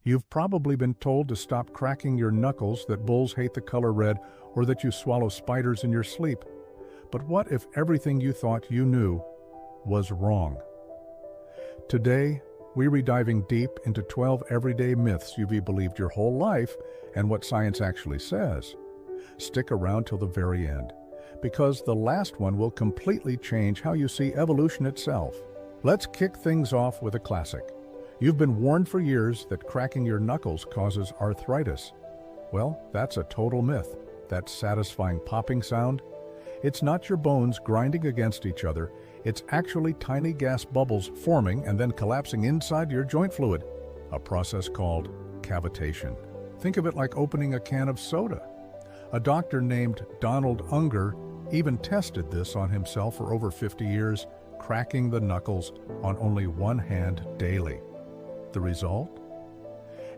You've probably been told to stop cracking your knuckles, that bulls hate the color red, or that you swallow spiders in your sleep. But what if everything you thought you knew was wrong? Today, we're diving deep into 12 everyday myths you've believed your whole life and what science actually says. Stick around till the very end, because the last one will completely change how you see evolution itself. Let's kick things off with a classic. You've been warned for years that cracking your knuckles causes arthritis. Well, that's a total myth. That satisfying popping sound? It's not your bones grinding against each other. It's actually tiny gas bubbles forming and then collapsing inside your joint fluid, a process called cavitation. Think of it like opening a can of soda. A doctor named Donald Unger even tested this on himself for over 50 years, cracking the knuckles on only one hand daily. The result?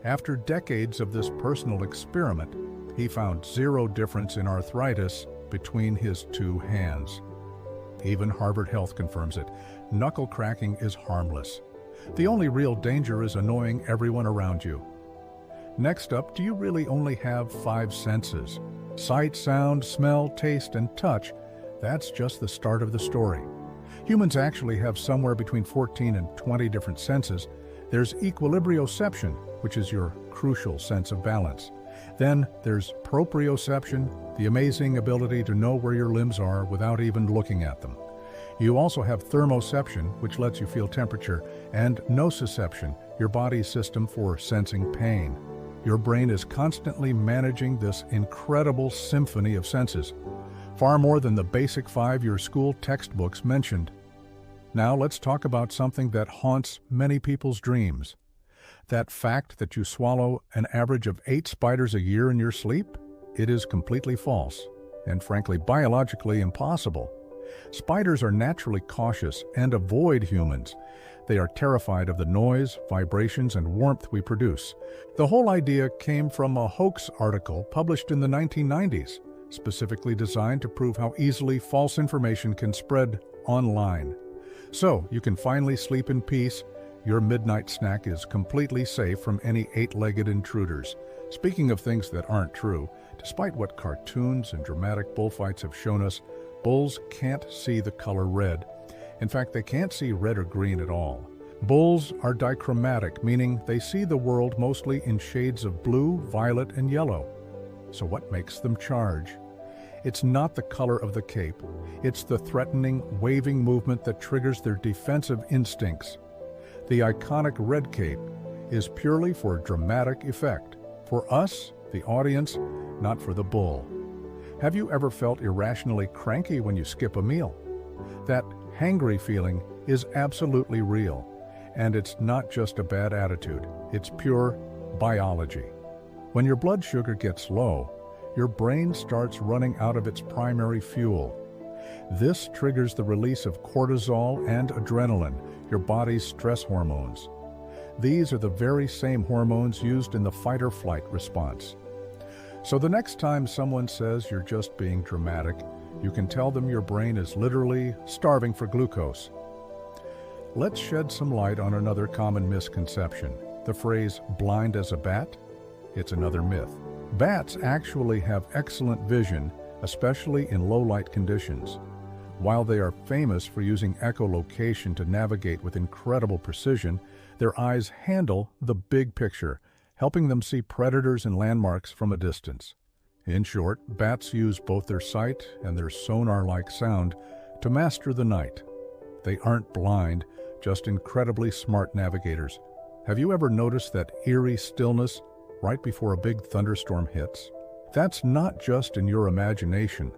After decades of this personal experiment, he found zero difference in arthritis between his two hands. Even Harvard Health confirms it. Knuckle cracking is harmless. The only real danger is annoying everyone around you. Next up, do you really only have 5 senses? Sight, sound, smell, taste, and touch. That's just the start of the story. Humans actually have somewhere between 14 and 20 different senses. There's equilibrioception, which is your crucial sense of balance. Then there's proprioception, the amazing ability to know where your limbs are without even looking at them. You also have thermoception, which lets you feel temperature, and nociception, your body's system for sensing pain. Your brain is constantly managing this incredible symphony of senses, far more than the basic 5 your school textbooks mentioned. Now let's talk about something that haunts many people's dreams. That fact that you swallow an average of 8 spiders a year in your sleep? It is completely false, and frankly biologically impossible. Spiders are naturally cautious and avoid humans. They are terrified of the noise, vibrations, and warmth we produce. The whole idea came from a hoax article published in the 1990s, specifically designed to prove how easily false information can spread online. So you can finally sleep in peace. Your midnight snack is completely safe from any 8-legged intruders. Speaking of things that aren't true, despite what cartoons and dramatic bullfights have shown us, bulls can't see the color red. In fact, they can't see red or green at all. Bulls are dichromatic, meaning they see the world mostly in shades of blue, violet, and yellow. So what makes them charge? It's not the color of the cape. It's the threatening, waving movement that triggers their defensive instincts. The iconic red cape is purely for dramatic effect. For us, the audience, not for the bull. Have you ever felt irrationally cranky when you skip a meal? That hangry feeling is absolutely real, and it's not just a bad attitude. It's pure biology. When your blood sugar gets low, your brain starts running out of its primary fuel. This triggers the release of cortisol and adrenaline, your body's stress hormones. These are the very same hormones used in the fight-or-flight response. So the next time someone says you're just being dramatic, you can tell them your brain is literally starving for glucose. Let's shed some light on another common misconception. The phrase, blind as a bat? It's another myth. Bats actually have excellent vision, especially in low-light conditions. While they are famous for using echolocation to navigate with incredible precision, their eyes handle the big picture, helping them see predators and landmarks from a distance. In short, bats use both their sight and their sonar-like sound to master the night. They aren't blind, just incredibly smart navigators. Have you ever noticed that eerie stillness right before a big thunderstorm hits? That's not just in your imagination.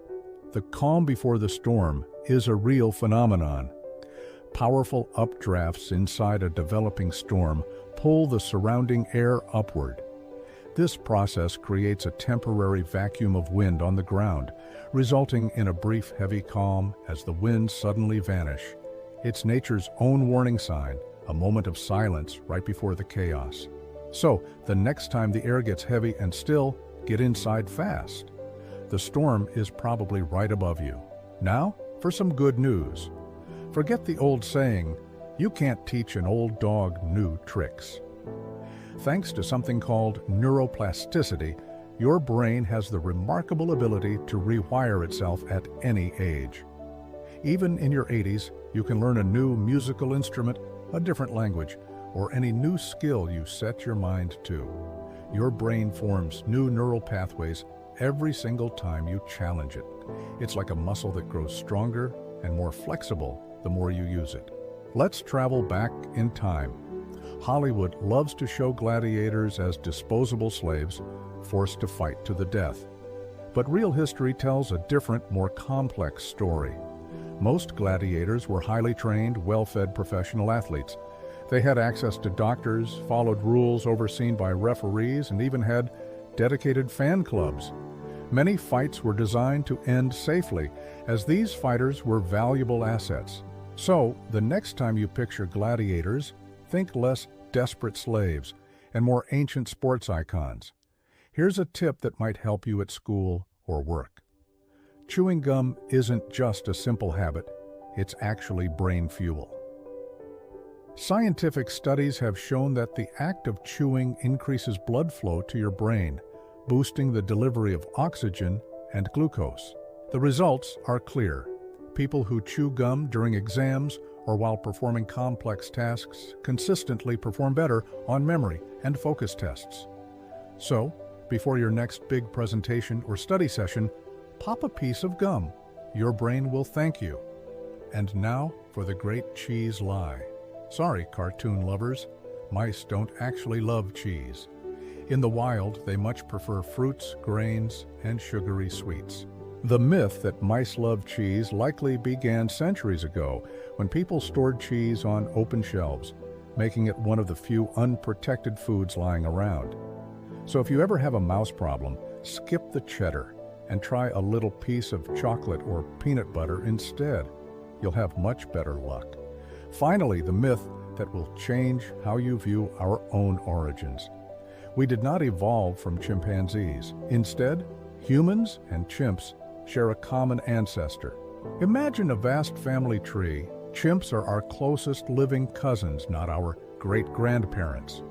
The calm before the storm is a real phenomenon. Powerful updrafts inside a developing storm pull the surrounding air upward. This process creates a temporary vacuum of wind on the ground, resulting in a brief heavy calm as the winds suddenly vanish. It's nature's own warning sign, a moment of silence right before the chaos. So, the next time the air gets heavy and still, get inside fast. The storm is probably right above you. Now, for some good news. Forget the old saying, you can't teach an old dog new tricks. Thanks to something called neuroplasticity, your brain has the remarkable ability to rewire itself at any age. Even in your 80s, you can learn a new musical instrument, a different language, or any new skill you set your mind to. Your brain forms new neural pathways every single time you challenge it. It's like a muscle that grows stronger and more flexible the more you use it. Let's travel back in time. Hollywood loves to show gladiators as disposable slaves, forced to fight to the death. But real history tells a different, more complex story. Most gladiators were highly trained, well-fed professional athletes. They had access to doctors, followed rules overseen by referees, and even had dedicated fan clubs. Many fights were designed to end safely, as these fighters were valuable assets. So, the next time you picture gladiators, think less desperate slaves and more ancient sports icons. Here's a tip that might help you at school or work. Chewing gum isn't just a simple habit, it's actually brain fuel. Scientific studies have shown that the act of chewing increases blood flow to your brain, boosting the delivery of oxygen and glucose. The results are clear. People who chew gum during exams or while performing complex tasks consistently perform better on memory and focus tests. So, before your next big presentation or study session, pop a piece of gum. Your brain will thank you. And now for the great cheese lie. Sorry, cartoon lovers, mice don't actually love cheese. In the wild, they much prefer fruits, grains, and sugary sweets. The myth that mice love cheese likely began centuries ago when people stored cheese on open shelves, making it one of the few unprotected foods lying around. So if you ever have a mouse problem, skip the cheddar and try a little piece of chocolate or peanut butter instead. You'll have much better luck. Finally, the myth that will change how you view our own origins. We did not evolve from chimpanzees. Instead, humans and chimps share a common ancestor. Imagine a vast family tree. Chimps are our closest living cousins, not our great-grandparents.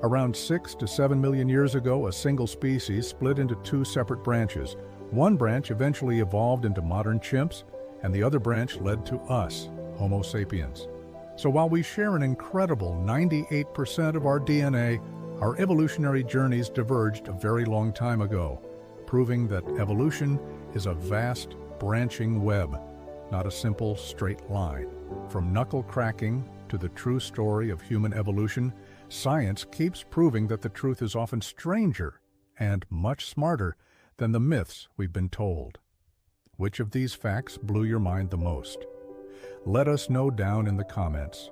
Around 6 to 7 million years ago, a single species split into two separate branches. One branch eventually evolved into modern chimps, and the other branch led to us, Homo sapiens. So while we share an incredible 98% of our DNA, our evolutionary journeys diverged a very long time ago, proving that evolution is a vast, branching web, not a simple, straight line. From knuckle cracking to the true story of human evolution, science keeps proving that the truth is often stranger and much smarter than the myths we've been told. Which of these facts blew your mind the most? Let us know down in the comments.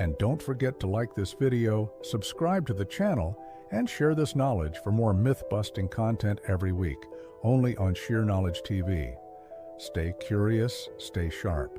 And don't forget to like this video, subscribe to the channel, and share this knowledge for more myth-busting content every week, only on Sheer Knowledge TV. Stay curious, stay sharp.